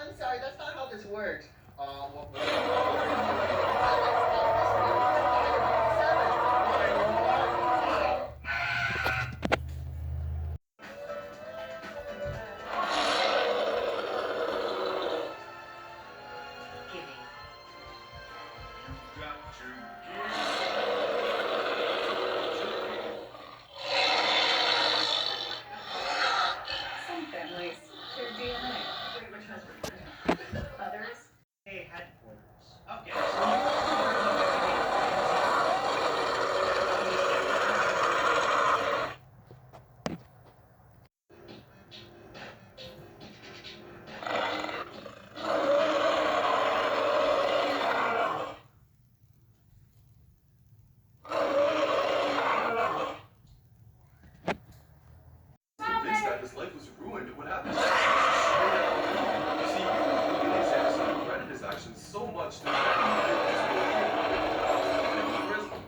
I'm sorry, that's not how this works. What Some families share DNA, which has others. Hey, headquarters. Okay. Convinced that his life was ruined, what happened next was you see, Cornelius Anderson regretted his actions so much that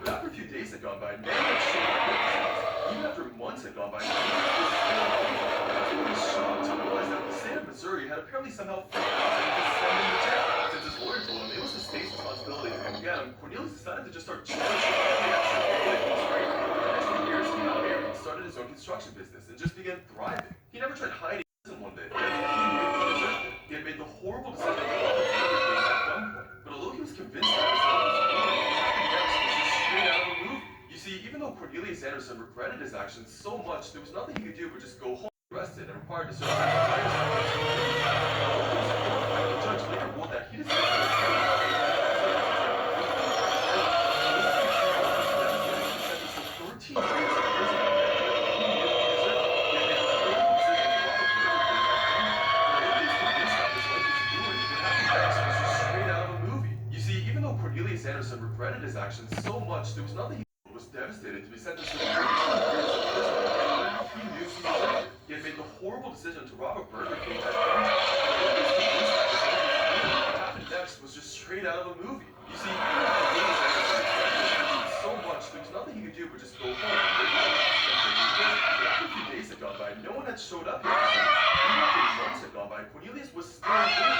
but after a few days had gone by, no one had showed up at his house. Even after months had gone by, he was shocked to realize that the state of Missouri had apparently somehow forgotten to send him to jail. Since his lawyer told him it was the state's responsibility to come get him, Cornelius decided to just start charging every extra day that he was free. For the next few years, he got married, started his own construction business, and just began thriving. He never tried hiding in one bit. He knew he deserved it. He had made the horrible decision to rob a burger king at gunpoint. But although he was convinced that his life was ruined, what happened next was just straight out of a movie. You see, even though Cornelius Anderson regretted his actions so much, there was nothing he could do but just go home arrested and required to serve his entire sentence. The judge later ruled that he deserved Cornelius Anderson regretted his actions so much, there was nothing he was devastated to be sentenced to 13 years in prison. He knew he deserved it. He had made the horrible decision to rob a Burger King at what happened next was just straight out of a movie. You see, Cornelius Anderson regretted his actions so much, there was nothing he could do but just go home. But after a few days had gone by, no one had showed up yet. Even after months had gone by, Cornelius was still free.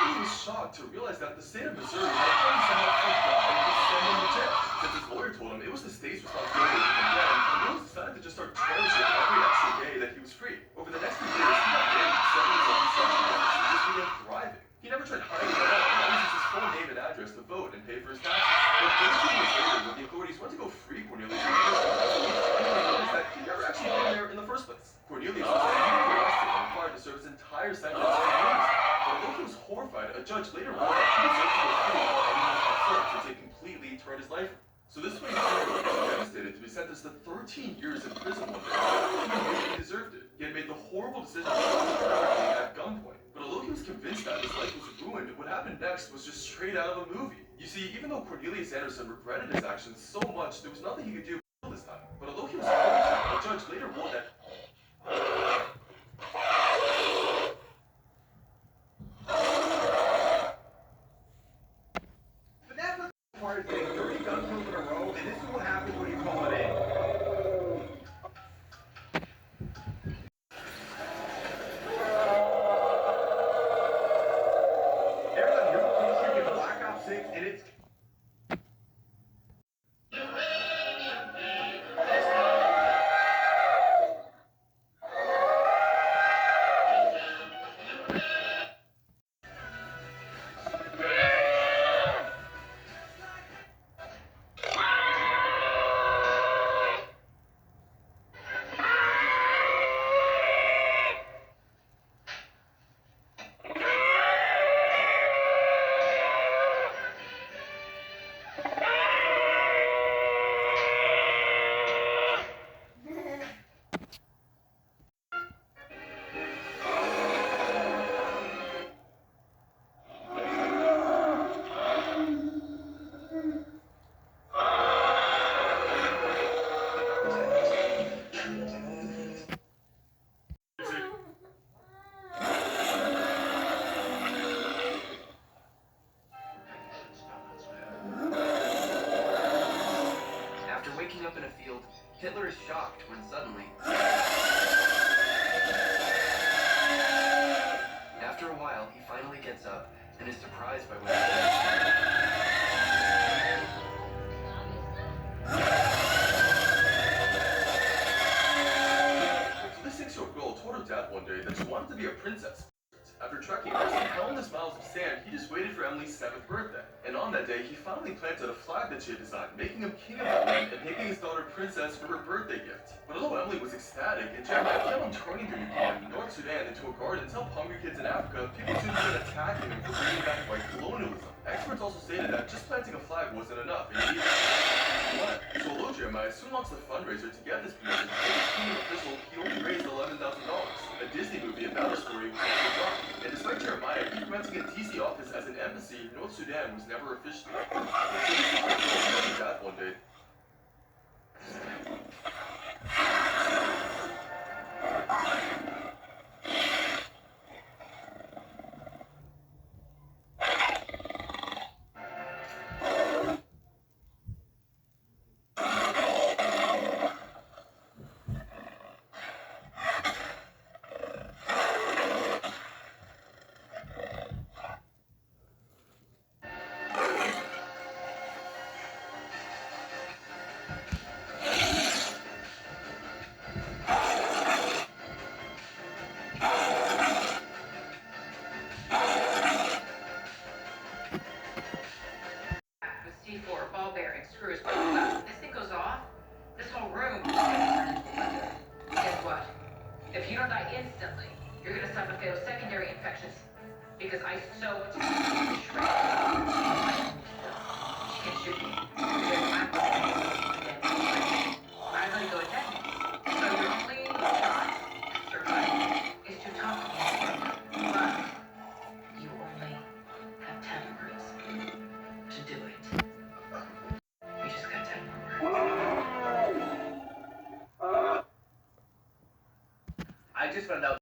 He was shocked to realize that the state of Missouri had apparently somehow forgotten to send him to jail. Since his lawyer told him it was the state's responsibility to come get him, Cornelius decided to just start charging every extra day that he was free. Over the next few years, he got married, started his own construction business, and just began thriving. He never tried hiding at all. He always used his full name and address to vote and pay for his taxes. But 13 years later, when the authorities went to go free Cornelius, they realized that he never actually been there in the first place. Cornelius was immediately arrested and required to serve his entire sentence in prison. But although he was horrified, a judge later ruled that he deserved to go free and he was absurd since it completely turned his life around. So this way, he was devastated to be sentenced to 13 years in prison one day. He knew he deserved it. He had made the horrible decision to rob a Burger King at gunpoint. But although he was convinced that his life was ruined, what happened next was just straight out of a movie. You see, even though Cornelius Anderson regretted his actions so much, there was nothing he could do this time. But although he was horrified, a judge later ruled that But that's not the hard thing. 30 gun kills in a row, and this is what happens when you call it in. Everyone, here's a case here in Black Ops 6, and it's waking up in a field, Hitler is shocked when suddenly, after a while, he finally gets up and is surprised by what he sees. So this 6-year-old girl told her dad one day that she wanted to be a princess. After trekking over some countless miles of sand, he just waited for Emily's 7th birthday. And on that day, he finally planted a flag that she had designed, making him king of the land and making his daughter princess for her birthday gift. But although Emily was ecstatic, and Jeremiah kept on turning the Uganda, North Sudan into a garden to help hungry kids in Africa, people soon began attacking him for bringing back white colonialism. Experts also stated that just planting a flag wasn't enough, and he needed so although Jeremiah soon launched a fundraiser to get this permission, as kingdom official, he only raised $11,000. A Disney movie about the story was also dropped. And despite Jeremiah implementing a DC office as an embassy, North Sudan was never officially. So this is that one day. With C4 ball bearing screws. This thing goes off, this whole room is gonna turn into a blizzard. Guess what? If you don't die instantly, you're gonna suffer fatal secondary infections because I soaked the shred. She can shoot me because I'm gonna go ahead. So your only shot at survival is to talk to me. But you only have 10 words to do it. You just got 10 more words. I just found out